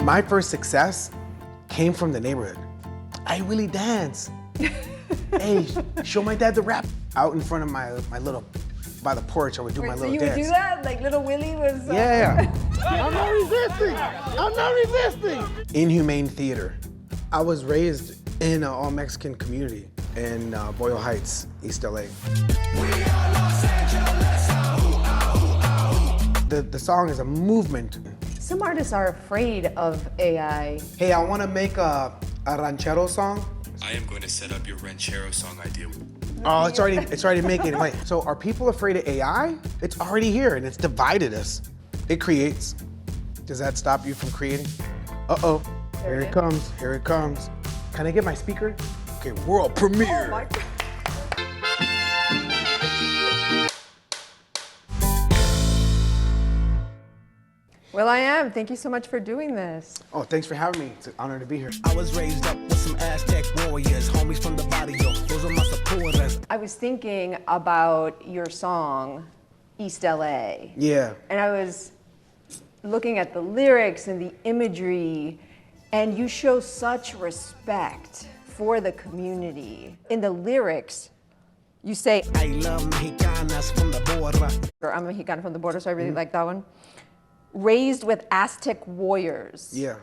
My first success came from the neighborhood. I really dance. Hey, show my dad the rap. Out in front of my little, by the porch, I would do my So little you dance. would do that? Like Little Willie was... Yeah. I'm not resisting. I'm not resisting. Inhumane theater. I was raised in an all-Mexican community in Boyle Heights, East LA. The song is a movement. Some artists are afraid of AI. Hey, I want to make a ranchero song. I am going to set up your ranchero song idea. Oh, it's already making it. Wait, so are people afraid of AI? It's already here and it's divided us. It creates. Does that stop you from creating? Uh-oh, here it comes, here it comes. Can I get my speaker? Okay, world premiere. Oh my God. Well, I am. Thank you so much for doing this. Oh, thanks for having me. It's an honor to be here. I was raised up with some Aztec warriors, homies from the barrio. Those are my supporters. I was thinking about your song, East LA. Yeah. And I was looking at the lyrics and the imagery, and you show such respect for the community. In the lyrics, you say, I love Mexicanas from the border. or I'm a Mexicana from the border, so I really like that one. Raised with Aztec warriors. Yeah.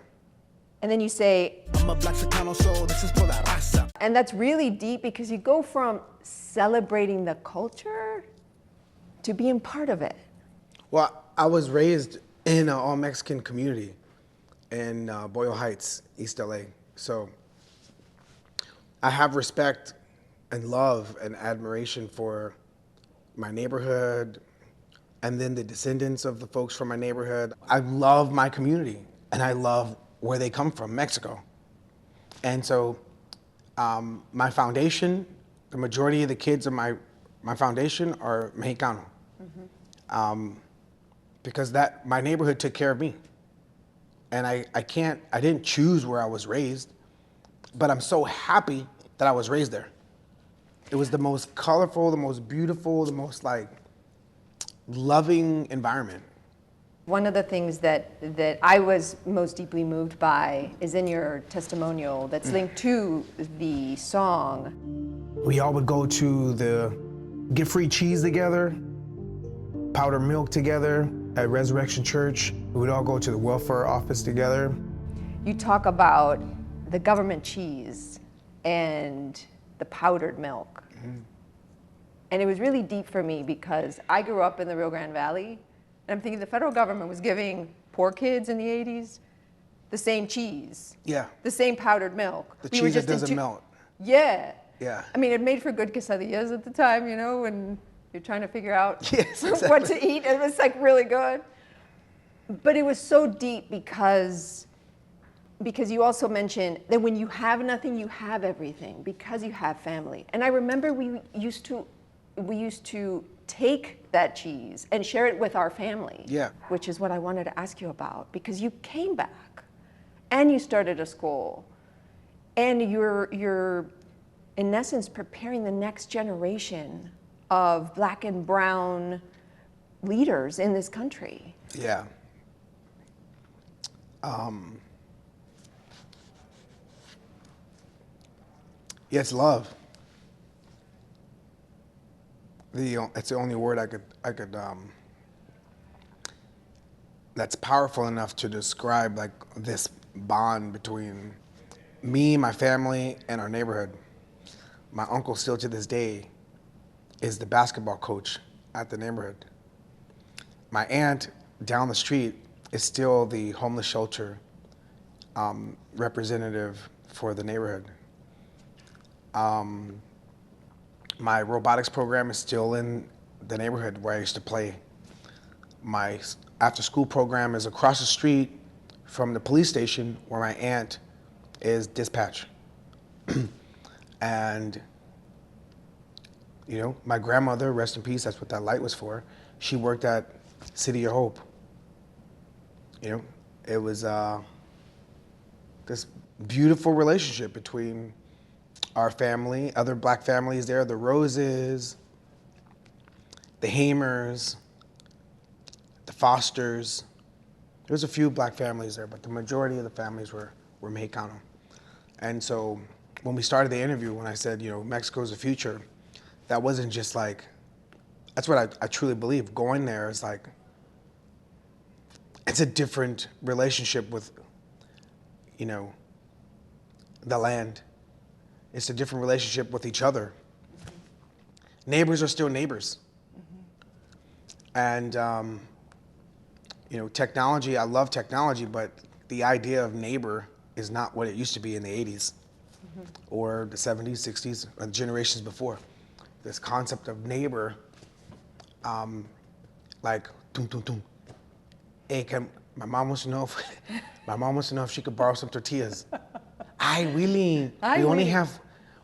And then you say, I'm a black Chicano, so this is for la raza. and that's really deep because you go from celebrating the culture to being part of it. Well, I was raised in an all-Mexican community in Boyle Heights, East LA. So I have respect and love and admiration for my neighborhood and then the descendants of the folks from my neighborhood. I love my community and I love where they come from, Mexico. And so my foundation, the majority of the kids in my foundation are Mexicano. Because my neighborhood took care of me. And I didn't choose where I was raised, but I'm so happy that I was raised there. It was the most colorful, the most beautiful, the most loving environment. One of the things that I was most deeply moved by is in your testimonial that's linked to the song. We all would go to the Get Free Cheese together, powdered milk together at Resurrection Church. We would all go to the welfare office together. You talk about the government cheese and the powdered milk. And it was really deep for me because I grew up in the Rio Grande Valley, and I'm thinking the federal government was giving poor kids in the 80s the same cheese, Yeah, the same powdered milk. the We were cheese that just in doesn't melt. Yeah. Yeah. I mean, it made for good quesadillas at the time, you know, when you're trying to figure out Yes, what exactly. to eat. It was like really good. But it was so deep because you also mentioned that when you have nothing, you have everything because you have family. And I remember we used to take that cheese and share it with our family. Yeah. Which is what I wanted to ask you about because you came back and you started a school and you're in essence preparing the next generation of Black and brown leaders in this country. Yeah. Yeah, it's love. It's the only word I could that's powerful enough to describe like this bond between me, my family, and our neighborhood. My uncle still to this day is the basketball coach at the neighborhood. My aunt down the street is still the homeless shelter representative for the neighborhood. My robotics program is still in the neighborhood where I used to play. My after-school program is across the street from the police station where my aunt is dispatch. And, you know, my grandmother, rest in peace, that's what that light was for. She worked at City of Hope. You know, it was this beautiful relationship between our family, other Black families there, the Roses, the Hamers, the Fosters, There's a few black families there, but the majority of the families were Mexicano. And so when we started the interview, when I said, you know, Mexico's the future, that wasn't just like, that's what I truly believe. Going there is like, it's a different relationship with, you know, the land. It's a different relationship with each other. Neighbors are still neighbors. And, you know, technology, I love technology, but the idea of neighbor is not what it used to be in the 80s or the 70s, 60s, or the generations before. This concept of neighbor, like, tum, tum, tum. Hey, my mom wants to know if she could borrow some tortillas. Ay, Willie, Ay, we only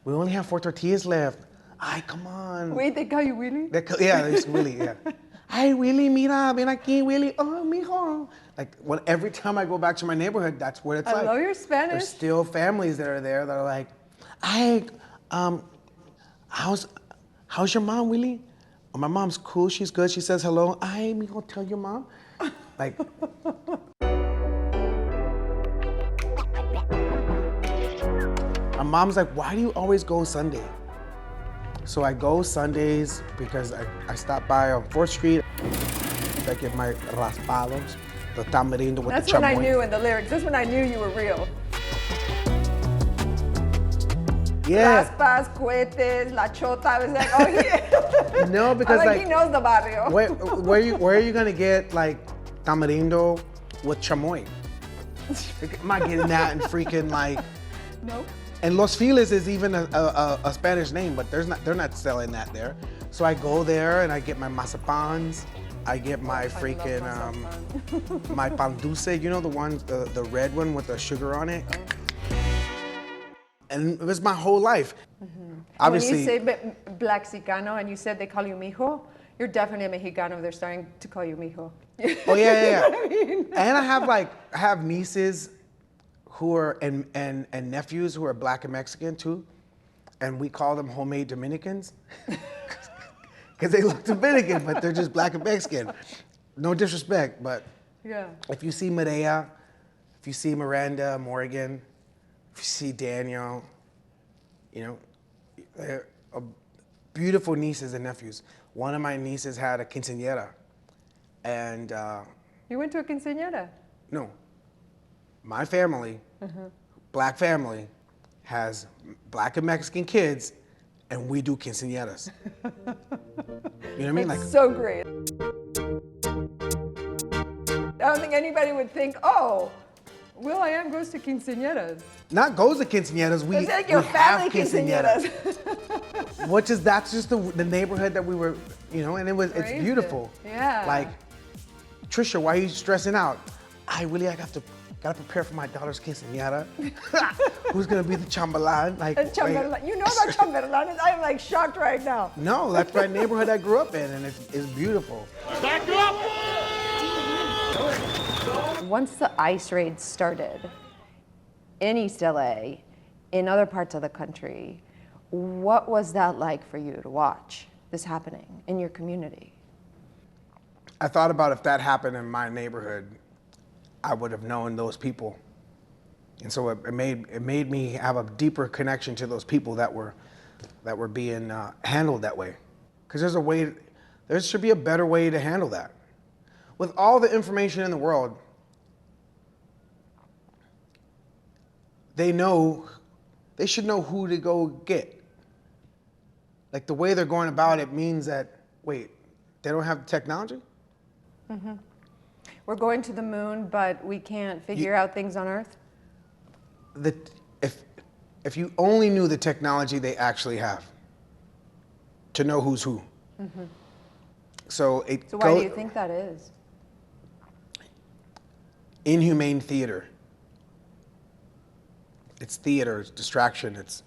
Willie. have 4 tortillas left. Ay, come on. Wait, they call you Willie? Yeah, it's Willie, yeah. Ay, Willie, mira, ven aquí, Willie. Oh, mijo. Like, every time I go back to my neighborhood, that's what it's like. I love your Spanish. There's still families that are there that are like, ay, how's your mom, Willie? Oh, my mom's cool, she's good, she says hello. Ay, mijo, tell your mom. Like, my mom's like, why do you always go Sunday? So I go Sundays because I stop by on 4th Street. I get my raspados, the tamarindo with That's the chamoy. when I knew in the lyrics. That's when I knew you were real. Yeah. Raspas, cohetes, la chota. I was like, oh, yeah. No, because I'm like, he knows the barrio. where are you gonna get like tamarindo with chamoy? I'm not getting that in freaking like. Nope. And Los Feliz is even a Spanish name, but they're not selling that there. So I go there and I get my mazapans. I get my freaking my pan dulce. You know the one, the red one with the sugar on it. And it was my whole life. Obviously, When you say Blaxicano and you said they call you mijo, you're definitely a Mexicano. They're starting to call you mijo. oh yeah. You know what I mean? And I have nieces who are and nephews who are black and Mexican too, and we call them homemade Dominicans because they look Dominican, but they're just black and Mexican. No disrespect, but Yeah. if you see Medea, if you see Miranda, Morgan, if you see Daniel, you know, they're beautiful nieces and nephews. One of my nieces had a quinceañera, and You went to a quinceañera. no, my family, black family, has black and Mexican kids, and we do quinceañeras. You know what I mean? Like, So great. I don't think anybody would think, oh, Will.i.am goes to quinceañeras. not goes to quinceañeras, we, It's like we your have family quinceañeras. that's just the neighborhood that we were, you know, and it's Raised in. beautiful. Yeah. Like, Trisha, why are you stressing out? Willie, I gotta prepare for my daughter's quinceañera. Who's gonna be the chambalan? Like, And Chamberlain. You know about Chamberlain. I'm like shocked right now. no, that's my neighborhood I grew up in, and it's beautiful. Once the ICE raids started in East LA, in other parts of the country, what was that like for you to watch this happening in your community? I thought about if that happened in my neighborhood, I would have known those people. And so it made me have a deeper connection to those people that were being handled that way. Because there should be a better way to handle that. With all the information in the world, they should know who to go get. Like the way they're going about it means that, wait, they don't have the technology? We're going to the moon, but we can't figure out things on Earth? If you only knew the technology they actually have to know who's who. So why do you think that is? Inhumane theater. It's theater, it's distraction, it's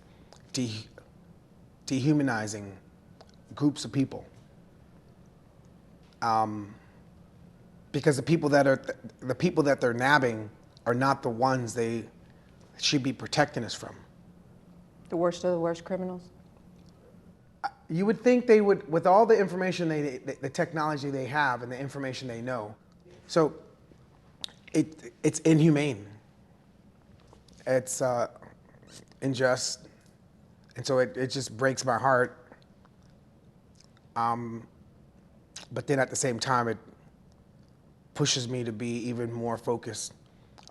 dehumanizing groups of people. Because the people that they're nabbing are not the ones they should be protecting us from. The worst of the worst criminals? You would think they would, with all the information the technology they have and the information they know. So it's inhumane. It's unjust, and so it just breaks my heart. But then at the same time, it pushes me to be even more focused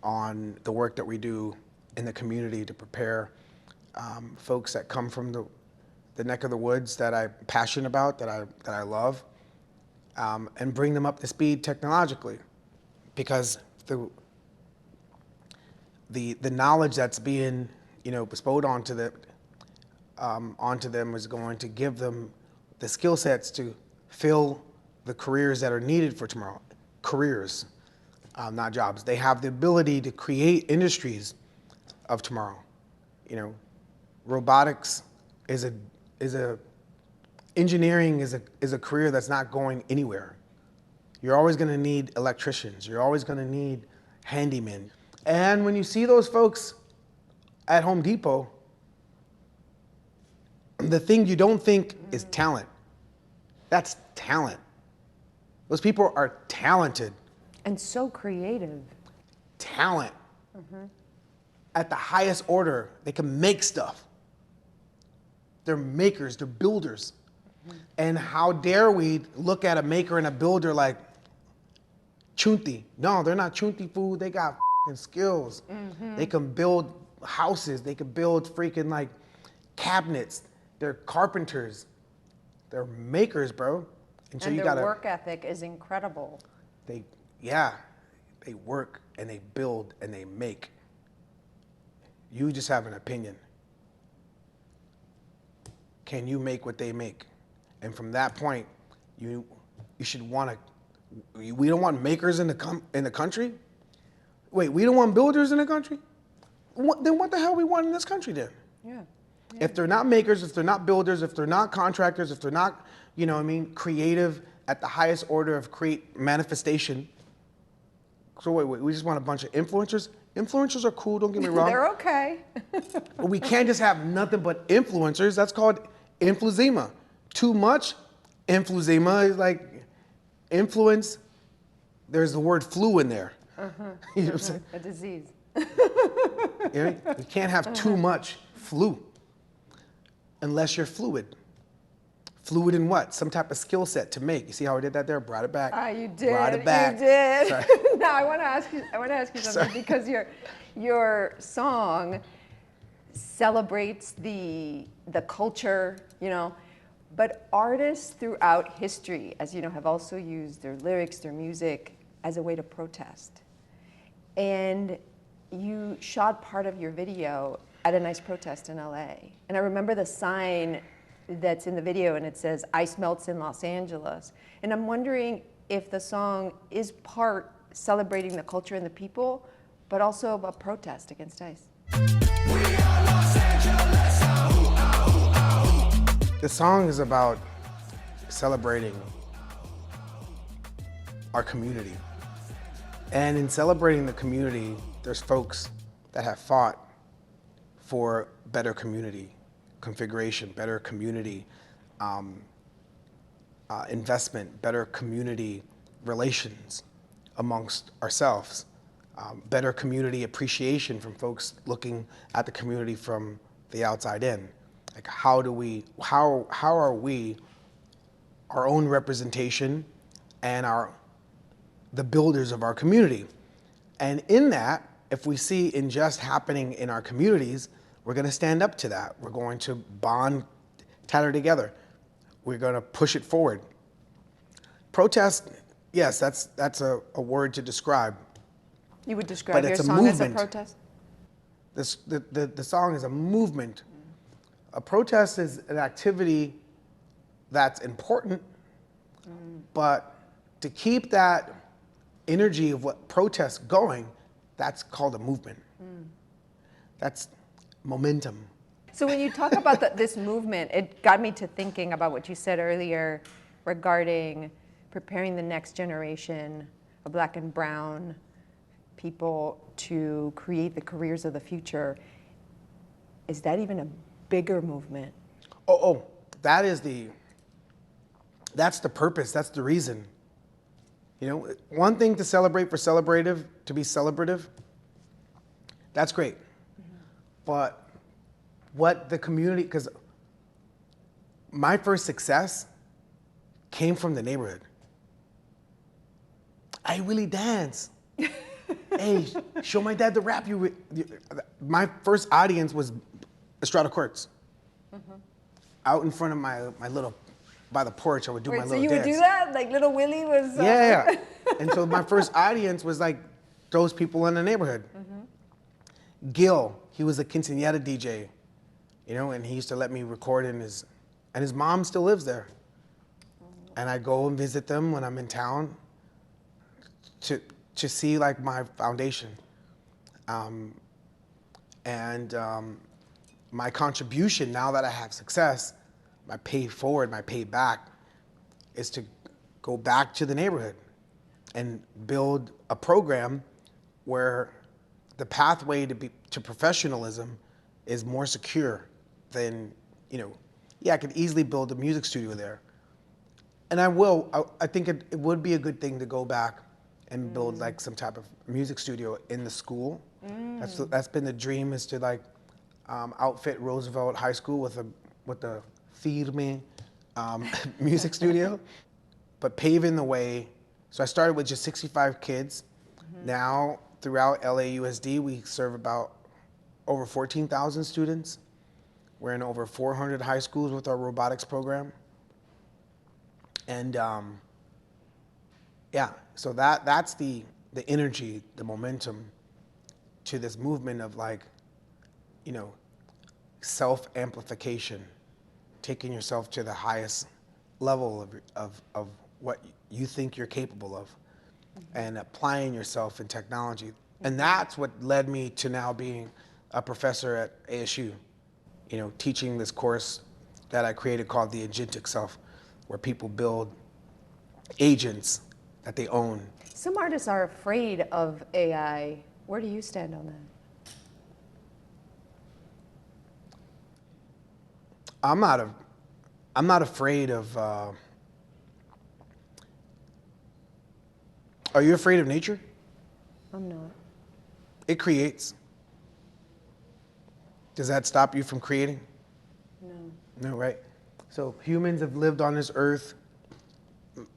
on the work that we do in the community to prepare folks that come from the neck of the woods that I'm passionate about, that I love, and bring them up to speed technologically, because the knowledge that's being bestowed onto them is going to give them the skill sets to fill the careers that are needed for tomorrow. Careers, not jobs. They have the ability to create industries of tomorrow. Robotics engineering is a career that's not going anywhere. You're always going to need electricians. You're always going to need handymen. And when you see those folks at Home Depot, the thing you don't think is talent. That's talent. Those people are talented. And so creative. Talent. At the highest order, they can make stuff. They're makers, they're builders. And how dare we look at a maker and a builder like chunti? No, they're not chunti food. They got skills. They can build houses. They can build freaking like cabinets. They're carpenters. They're makers, bro. And so And you their gotta. work ethic is incredible. They work and they build and they make. You just have an opinion. Can you make what they make? And from that point, you should want to. We don't want makers in the country. Wait, we don't want builders in the country? Then what the hell we want in this country then? Yeah. If they're not makers, if they're not builders, if they're not contractors, if they're not, creative at the highest order of create manifestation. So wait, we just want a bunch of influencers? Influencers are cool, don't get me wrong. They're okay. But we can't just have nothing but influencers. That's called influenza. Too much influenza is like influence. There's the word flu in there. You know what I'm saying? A disease. You can't have too much flu unless you're fluid. Fluid in what? Some type of skill set to make. You see how I did that there? Brought it back. You did. Brought it back. You did. Sorry. Now I want to ask you something because your song celebrates the culture, but artists throughout history, as you know, have also used their lyrics, their music as a way to protest. And you shot part of your video at a nice protest in LA. And I remember the sign that's in the video, and it says, "Ice melts in Los Angeles." And I'm wondering if the song is part celebrating the culture and the people, but also a protest against ice. The song is about celebrating our community. And in celebrating the community, there's folks that have fought for better community configuration, better community investment, better community relations amongst ourselves, better community appreciation from folks looking at the community from the outside in. Like how are we our own representation and the builders of our community? And in that, if we see injustice happening in our communities, we're going to stand up to that. We're going to bond, tattle together. We're going to push it forward. Protest, yes, that's a word to describe. You would describe your it's a song as a movement. protest? The song is a movement. A protest is an activity that's important, but to keep that energy of what protests going, that's called a movement. That's momentum. So when you talk about this movement, it got me to thinking about what you said earlier regarding preparing the next generation of Black and brown people to create the careers of the future. Is that even a bigger movement? That's the purpose, that's the reason. You know, one thing to celebrate for celebrative, to be celebrative, that's great. But what the community, because my first success came from the neighborhood. I really dance. Hey, show my dad the rap my first audience was Estrada Courts. Out in front of my little, by the porch, I would do my Wait, so little you dance. would do that? Like Little Willie was. Yeah. And so my first audience was like those people in the neighborhood. Gil, he was a quinceañera DJ, you know, and he used to let me record and his mom still lives there. And I go and visit them when I'm in town to see like my foundation. My contribution now that I have success, my pay forward, my pay back, is to go back to the neighborhood and build a program where the pathway to professionalism is more secure than, you know, yeah, I could easily build a music studio there. And I will. I think it would be a good thing to go back and build like some type of music studio in the school. That's been the dream, is to like outfit Roosevelt High School with a Firme music studio, but paving the way. So I started with just 65 kids. Now throughout LAUSD, we serve about over 14,000 students. We're in over 400 high schools with our robotics program. And yeah, so that's the energy, the momentum to this movement of like, you know, self-amplification, taking yourself to the highest level of what you think you're capable of, and applying yourself in technology. And that's what led me to now being a professor at ASU, you know, teaching this course that I created called the Agentic Self, where people build agents that they own. Some artists are afraid of AI. Where do you stand on that? I'm not afraid of. Are you afraid of nature? I'm not. It creates. Does that stop you from creating? No. No, right? So humans have lived on this earth.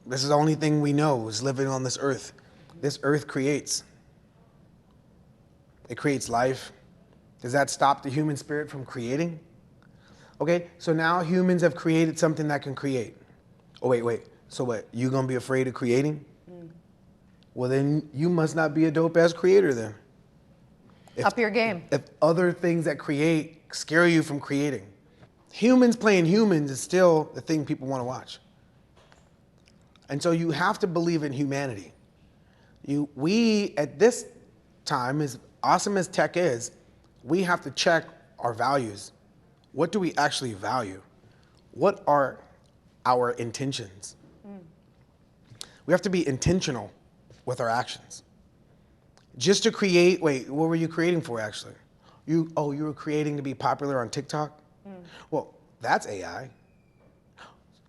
This is the only thing we know, is living on this earth. This earth creates. It creates life. Does that stop the human spirit from creating? Okay, so now humans have created something that can create. Oh, wait. So what, you gonna be afraid of creating? Well, then you must not be a dope-ass creator then. Up your game. If other things that create scare you from creating. Humans playing humans is still the thing people want to watch. And so you have to believe in humanity. We, at this time, as awesome as tech is, we have to check our values. What do we actually value? What are our intentions? We have to be intentional with our actions. Just to create, wait, what were you creating for actually? You were creating to be popular on TikTok? Well, that's AI.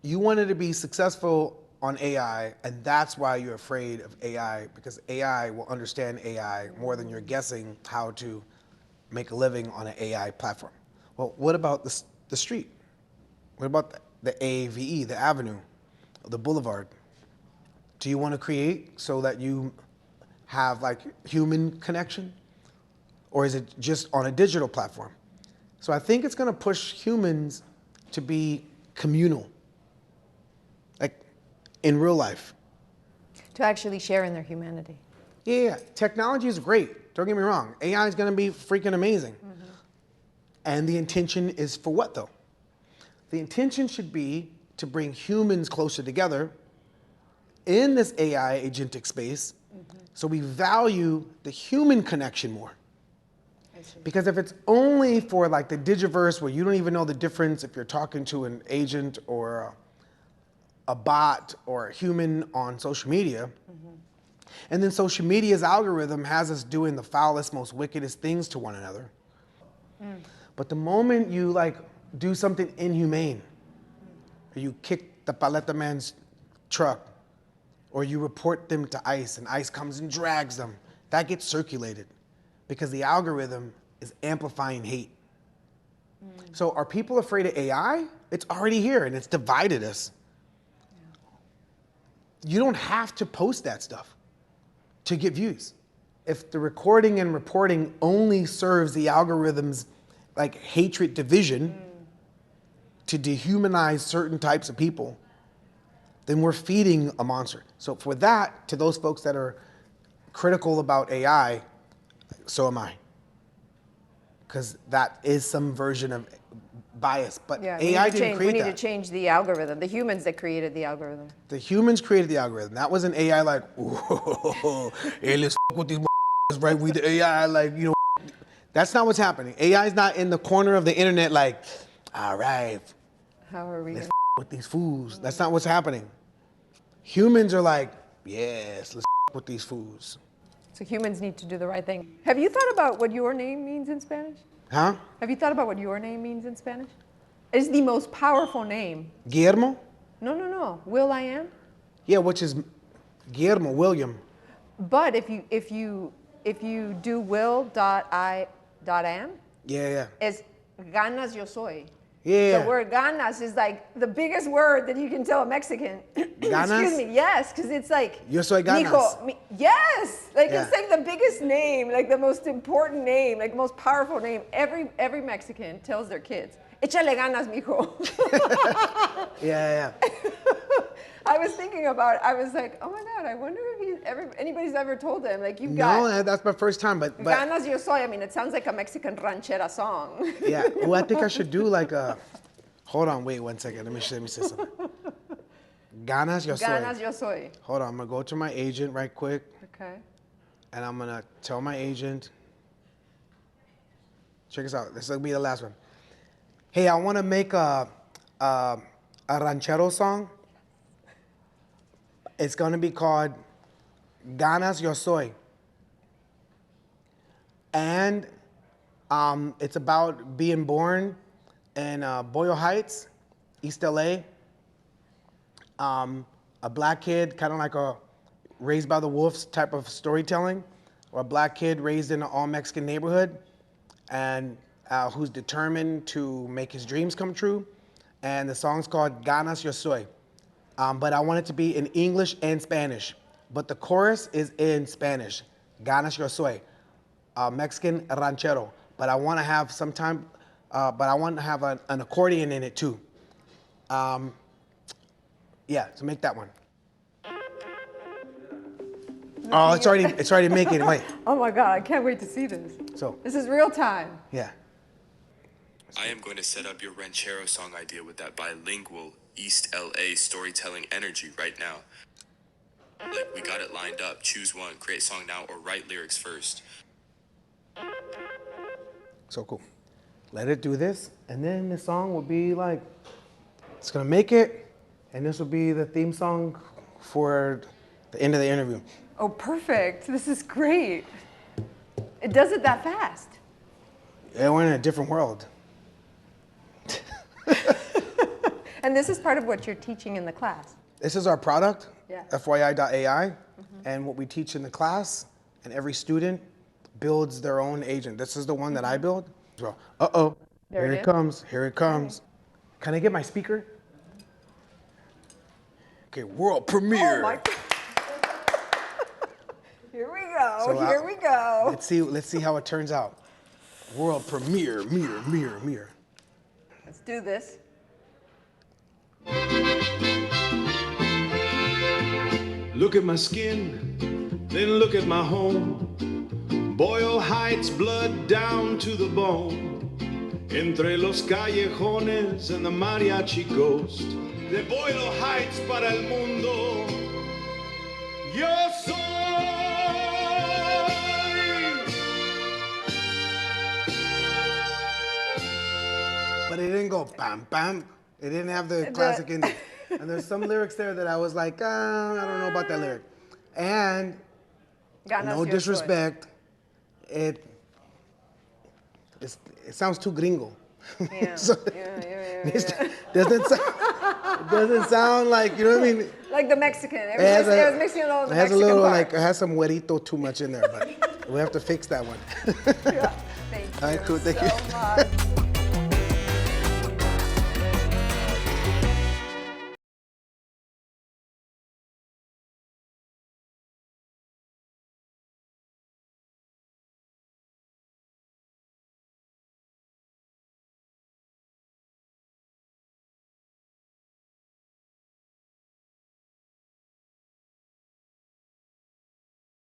You wanted to be successful on AI, and that's why you're afraid of AI, because AI will understand AI more than you're guessing how to make a living on an AI platform. Well, what about the street? What about the AVE, the avenue, the boulevard? Do you want to create so that you have like human connection? Or is it just on a digital platform? So I think it's going to push humans to be communal, like in real life. To actually share in their humanity. Yeah, technology is great. Don't get me wrong. AI is going to be freaking amazing. And the intention is for what though? The intention should be to bring humans closer together in this AI agentic space, so we value the human connection more. Because if it's only for like the digiverse where you don't even know the difference if you're talking to an agent or a bot or a human on social media, and then social media's algorithm has us doing the foulest, most wickedest things to one another. But the moment you like do something inhumane, or you kick the paleta man's truck, or you report them to ICE and ICE comes and drags them, that gets circulated because the algorithm is amplifying hate. So are people afraid of AI? It's already here and it's divided us. You don't have to post that stuff to get views. If the recording and reporting only serves the algorithm's like hatred division to dehumanize certain types of people, then we're feeding a monster. So for that, to those folks that are critical about AI, so am I. Because that is some version of bias. But Yeah, AI didn't create we need that. to change the algorithm. The humans that created the algorithm. The humans created the algorithm. That wasn't AI like, ooh, hey, let's f with these right? We the AI like, you know. That's not what's happening. AI is not in the corner of the internet like, all right, How are we let's gonna? f with these fools. That's not what's happening. Humans are like, yes, let's f with these fools. So humans need to do the right thing. Have you thought about what your name means in Spanish? Huh? Have you thought about what your name means in Spanish? It's the most powerful name. Guillermo? No. Will I am? Yeah, which is Guillermo, William. But if you do will.I.am, Yeah. it's ganas yo soy. Yeah. The word ganas is like the biggest word that you can tell a Mexican. Ganas? Excuse me. Yes, because it's like. Yo soy ganas. Yes, like Yeah. it's like the biggest name, like the most important name, like most powerful name. Every Mexican tells their kids, "Échale ganas, mijo." Yeah. I was thinking about it. I was like, oh my God, I wonder if anybody's ever told them, like, you've got No, that's my first time, but ganas yo soy. I mean, it sounds like a Mexican ranchera song. yeah. Well, I think I should do like a. Hold on, wait 1 second. Let me say something. Ganas yo soy. Ganas yo soy. Hold on, I'm gonna go to my agent right quick, Okay. and I'm gonna tell my agent. Check this out. This will be the last one. Hey, I want to make a ranchero song. It's gonna be called Ganas Yo Soy. And it's about being born in Boyle Heights, East LA. A black kid, kind of like a raised by the wolves type of storytelling, or a black kid raised in an all-Mexican neighborhood, and who's determined to make his dreams come true. And the song's called Ganas Yo Soy. But I want it to be in English and Spanish. But the chorus is in Spanish. Ganas Yo Soy. Mexican ranchero. But I want to have an accordion in it too. Yeah, so make that one. Oh, it's already making it. Wait. Oh my God, I can't wait to see this. So, This is real time. yeah. I am going to set up your ranchero song idea with that bilingual East LA storytelling energy right now. Like, we got it lined up. Choose one, create song now, or write lyrics first. So cool. Let it do this, and then the song will be like, it's gonna make it, and this will be the theme song for the end of the interview. Oh, perfect. This is great. It does it that fast. Yeah, we're in a different world. And this is part of what you're teaching in the class. This is our product, Yeah. FYI.ai, and what we teach in the class, and every student builds their own agent. This is the one that I build. So, uh-oh, There here it it is. comes, here it comes. Can I get my speaker? Okay, world premiere. Oh my God. Here we go. So, Here we go. Let's see how it turns out. World premiere, mirror. Let's do this. Look at my skin, then look at my home. Boyle Heights, blood down to the bone. Entre los callejones and the mariachi ghost. De Boyle Heights para el mundo. Yo soy. But it didn't go bam, bam. It didn't have the classic ending. And there's some lyrics there that I was like, I don't know about that lyric. And Ganas no yo soy. disrespect, it sounds too gringo. Yeah. So Yeah. it doesn't sound like, you know what I mean? Like the Mexican. It It has was mixing it all with the it has a Mexican little part. like, it has some huerito too much in there, but we have to fix that one. Thank you All right, cool, thank you. so much.